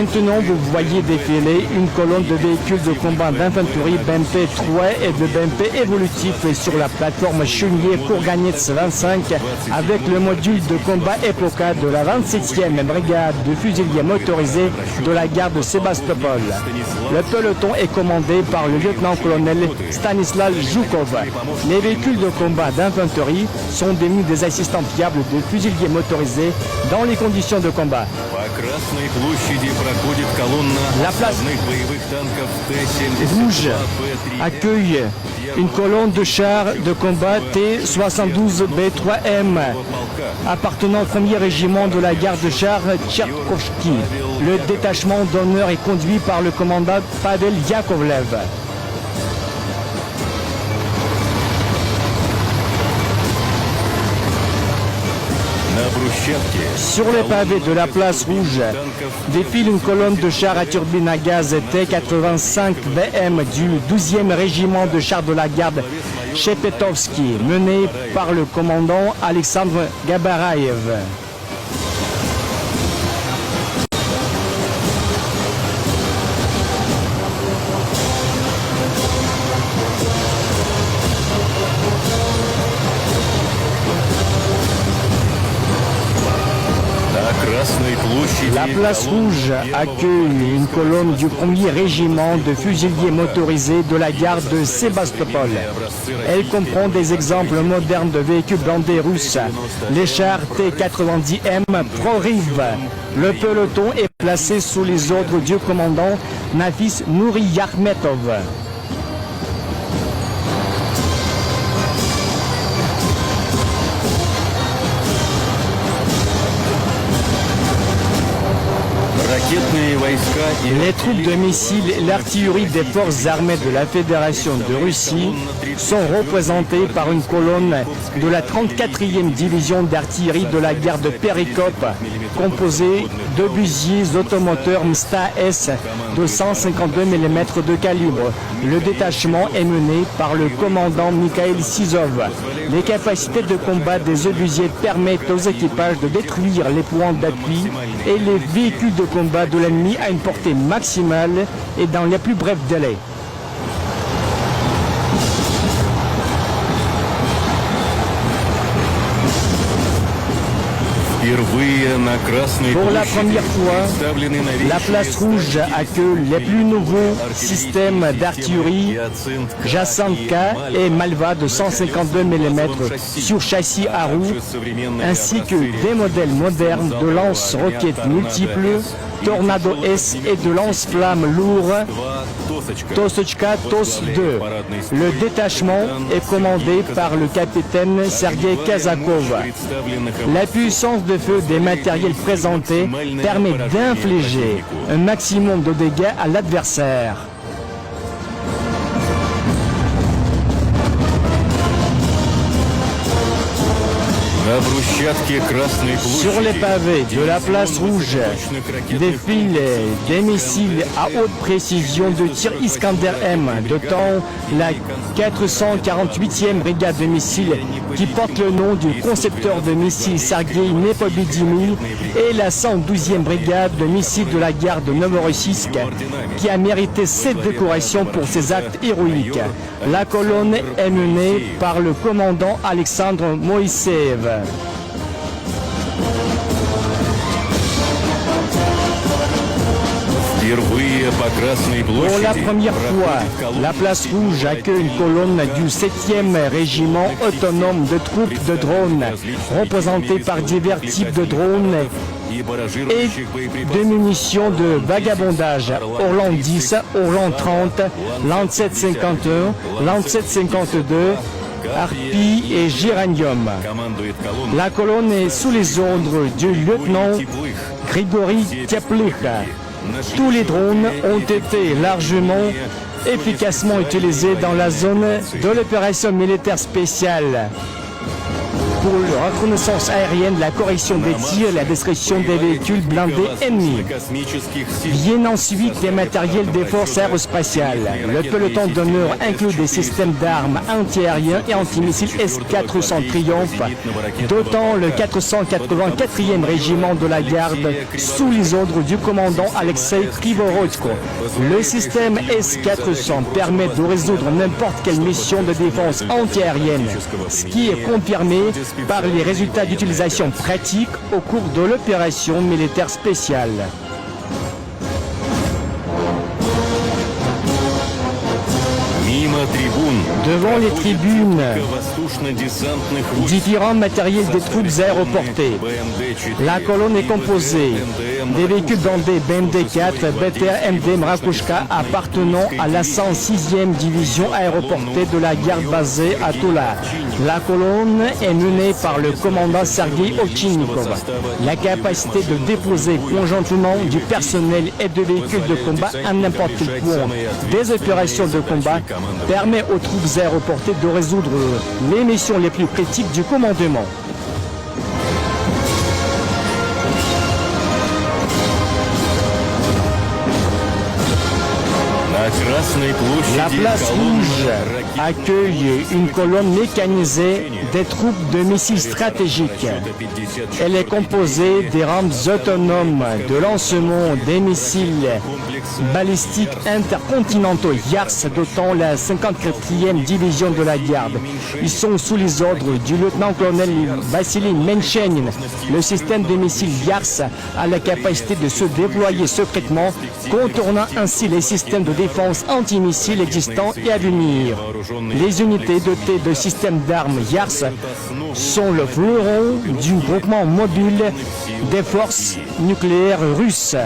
Maintenant, vous voyez défiler une colonne de véhicules de combat d'infanterie BMP-3 et de BMP évolutif sur la plateforme Chenier Kourganets 25 avec le module de combat EPOKA de la 27e brigade de fusiliers motorisés de la gare de Sébastopol. Le peloton est commandé par le lieutenant-colonel Stanislav Zhukov. Les véhicules de combat d'infanterie sont démunis des assistants fiables de fusiliers motorisés dans les conditions de combat. La place rouge accueille une colonne de chars de combat T-72B3M appartenant au 1er régiment de la garde de chars Tcherkovski. Le détachement d'honneur est conduit par le commandant Pavel Yakovlev. Sur les pavés de la place rouge défile une colonne de chars à turbine à gaz T-85BM du 12e régiment de chars de la garde Chepetovski, mené par le commandant Alexandre Gabaraev. La place rouge accueille une colonne du 1er régiment de fusiliers motorisés de la gare de Sébastopol. Elle comprend des exemples modernes de véhicules blindés russes, les chars T-90M Proriv. Le peloton est placé sous les ordres du commandant Nafis Nouriyakhmetov. Les troupes de missiles et l'artillerie des forces armées de la Fédération de Russie sont représentées par une colonne de la 34e division d'artillerie de la gare de Perikop, composée d'obusiers automoteurs Msta-S de 152 mm de calibre. Le détachement est mené par le commandant Mikhail Sizov. Les capacités de combat des obusiers permettent aux équipages de détruire les points d'appui et les véhicules de combat de l'ennemi à une portée maximale et dans les plus brefs délais. Pour la première fois, la place rouge accueille les plus nouveaux systèmes d'artillerie Jasanka et Malva de 152 mm sur châssis à roues, ainsi que des modèles modernes de lance-roquettes multiples, Tornado S et de lance-flammes lourds Tosochka TOS-2. Le détachement est commandé par le capitaine Sergei Kazakov. La puissance de feu des matériels présentés permet d'infliger un maximum de dégâts à l'adversaire. Sur les pavés de la place rouge défilent des missiles à haute précision de tir Iskander-M de temps la 448e brigade de missiles qui porte le nom du concepteur de missiles Sergei Nepobedimy et la 112e brigade de missiles de la gare de Novorossiysk qui a mérité cette décoration pour ses actes héroïques. La colonne est menée par le commandant Alexandre Moïseev. Pour la première fois, la place rouge accueille une colonne du 7e régiment autonome de troupes de drones, représentée par divers types de drones et de munitions de vagabondage, Orlan 10, Orlan 30, Lancet 51, Lancet 52, Harpie et Géranium. La colonne est sous les ordres du lieutenant Grigory Teplich. Tous les drones ont été largement, efficacement utilisés dans la zone de l'opération militaire spéciale. pour la reconnaissance aérienne, la correction des tirs et la destruction des véhicules blindés ennemis. Viennent ensuite les matériels des forces aérospatiales. Le peloton d'honneur inclut des systèmes d'armes antiaériens et antimissiles S-400 Triomphe, dotant le 484e régiment de la garde sous les ordres du commandant Alexei Krivorodko. Le système S-400 permet de résoudre n'importe quelle mission de défense antiaérienne, ce qui est confirmé par les résultats d'utilisation pratique au cours de l'opération militaire spéciale. Devant les tribunes, différents matériels des troupes aéroportées. La colonne est composée des véhicules blindés BMD-4, BTR MD Mrakushka appartenant à la 106e division aéroportée de la garde basée à Toula. La colonne est menée par le commandant Sergei Ovchinnikov. La capacité de déposer conjointement du personnel et de véhicules de combat à n'importe quel point des opérations de combat permet aux troupes aéroportées de résoudre les missions les plus critiques du commandement. La place rouge accueille une colonne mécanisée des troupes de missiles stratégiques. Elle est composée des rampes autonomes de lancement des missiles balistiques intercontinentaux YARS dotant la 54e division de la garde. Ils sont sous les ordres du lieutenant-colonel Vassili Menchenin. Le système de missiles YARS a la capacité de se déployer secrètement, contournant ainsi les systèmes de défense antimissiles existants et à venir. Les unités dotées de systèmes d'armes YARS sont le fleuron du groupement mobile des forces nucléaires russes.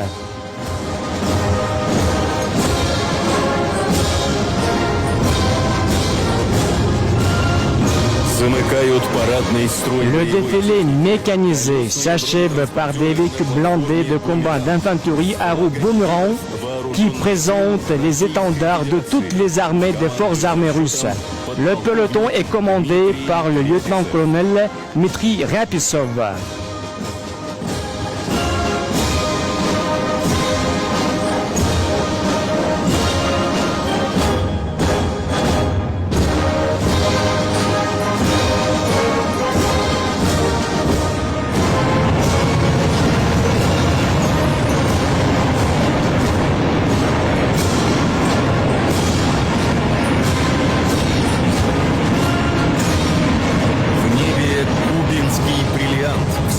Le défilé mécanisé s'achève par des véhicules blindés de combat d'infanterie à roues boomerang qui présentent les étendards de toutes les armées des forces armées russes. Le peloton est commandé par le lieutenant-colonel Dmitri Rapisov.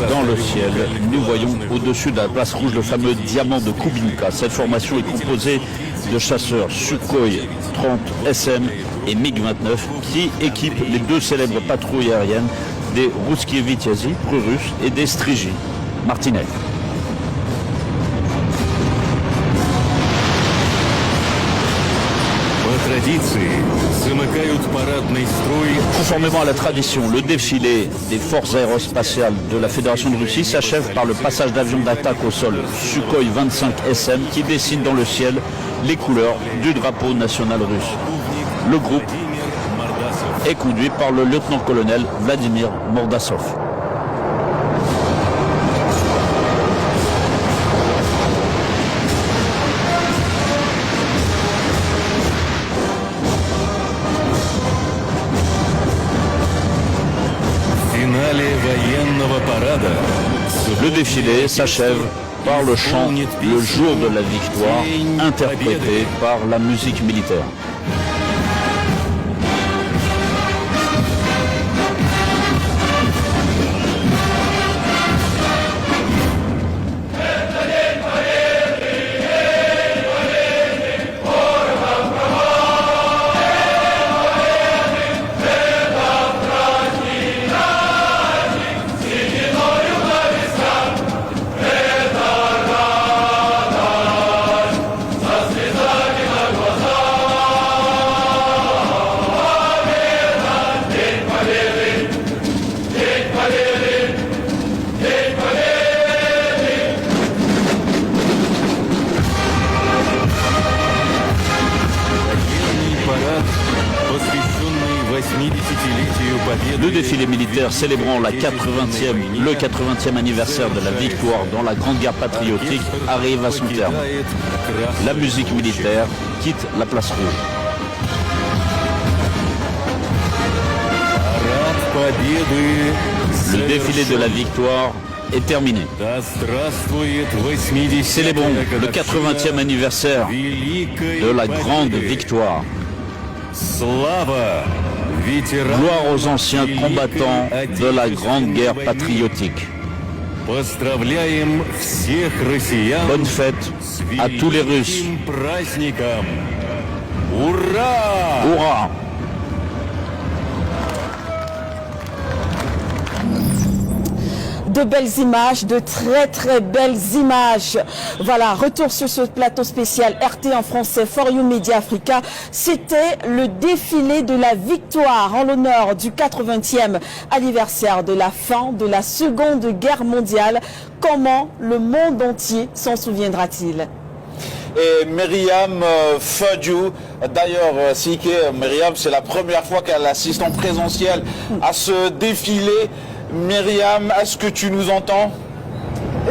Dans le ciel, nous voyons au-dessus de la place rouge le fameux diamant de Kubinka. Cette formation est composée de chasseurs Sukhoi 30 SM et MiG-29 qui équipent les deux célèbres patrouilles aériennes des Ruskiye Vityazi, pro-russes, et des Strigi, Martinez. Conformément à la tradition, le défilé des forces aérospatiales de la Fédération de Russie s'achève par le passage d'avions d'attaque au sol Sukhoi 25 SM qui dessinent dans le ciel les couleurs du drapeau national russe. Le groupe est conduit par le lieutenant-colonel Vladimir Mordassov. Le défilé s'achève par le chant « Le jour de la victoire » interprété par la musique militaire. Le défilé militaire célébrant le 80e anniversaire de la victoire dans la Grande Guerre patriotique arrive à son terme. La musique militaire quitte la place rouge. Le défilé de la victoire est terminé. Célébrons le 80e anniversaire de la grande victoire. Gloire aux anciens combattants de la Grande Guerre patriotique. Bonne fête à tous les Russes. Hurrah! De belles images, de très belles images. Voilà, retour sur ce plateau spécial RT en français For You Media Africa. C'était le défilé de la victoire en l'honneur du 80e anniversaire de la fin de la Seconde Guerre mondiale. Comment le monde entier s'en souviendra-t-il? Et Myriam Fadjou, d'ailleurs, Myriam, c'est la première fois qu'elle assiste en présentiel à ce défilé. Myriam, est-ce que tu nous entends?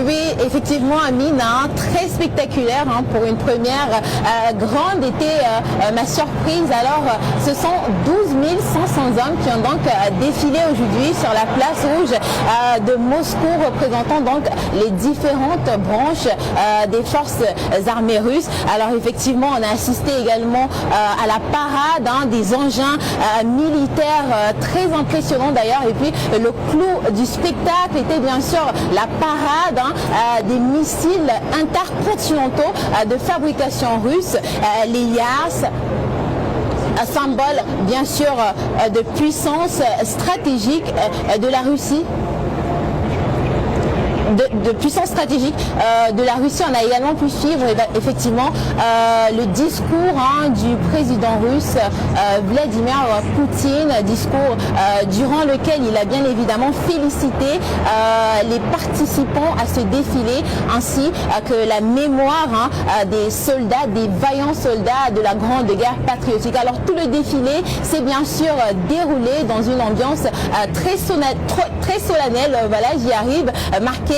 Oui, effectivement, Amine, très spectaculaire pour une première grande était ma surprise. Alors, ce sont 12 100 hommes qui ont donc défilé aujourd'hui sur la place rouge de Moscou, représentant donc les différentes branches des forces armées russes. Alors, effectivement, on a assisté également à la parade des engins militaires très impressionnants d'ailleurs. Et puis, le clou du spectacle était bien sûr la parade des missiles intercontinentaux de fabrication russe, les Yars, symbole bien sûr de puissance stratégique de la Russie. De puissance stratégique de la Russie. On a également pu suivre effectivement le discours du président russe Vladimir Poutine, discours durant lequel il a bien évidemment félicité les participants à ce défilé, ainsi que la mémoire des soldats, des vaillants soldats de la Grande Guerre patriotique. Alors tout le défilé s'est bien sûr déroulé dans une ambiance très solennelle, voilà, j'y arrive, marquée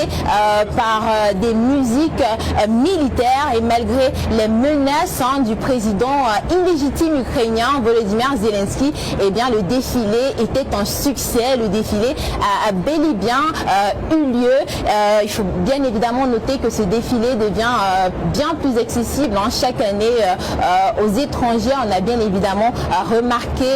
par des musiques militaires, et malgré les menaces du président illégitime ukrainien Volodymyr Zelensky, eh bien le défilé était un succès. Le défilé a bel et bien eu lieu. Il faut bien évidemment noter que ce défilé devient bien plus accessible chaque année aux étrangers. On a bien évidemment remarqué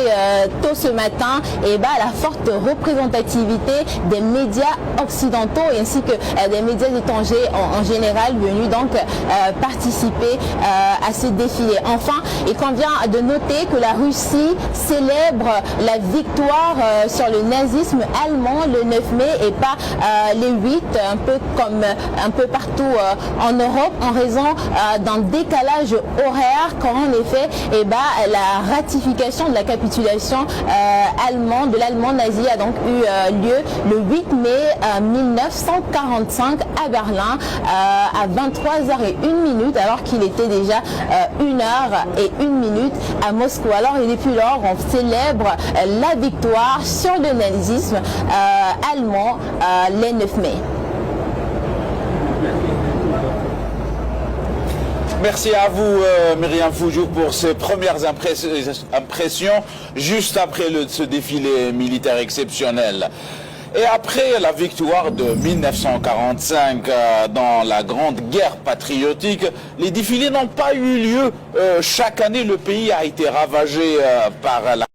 tôt ce matin la forte représentativité des médias occidentaux et ainsi que des médias étrangers en général venus donc participer à ce défilé. Enfin, il convient de noter que la Russie célèbre la victoire sur le nazisme allemand le 9 mai et pas le 8, un peu comme un peu partout en Europe, en raison d'un décalage horaire, quand en effet la ratification de la capitulation allemande, de l'allemand nazi, a donc eu lieu le 8 mai 1945 à Berlin à 23h01 alors qu'il était déjà 1h01 à Moscou. Alors et depuis lors on célèbre la victoire sur le nazisme allemand le 9 mai. Merci à vous, Myriam Fadjou, pour ces premières impressions juste après ce défilé militaire exceptionnel. Et après la victoire de 1945 dans la Grande Guerre patriotique, les défilés n'ont pas eu lieu. Chaque année, le pays a été ravagé par la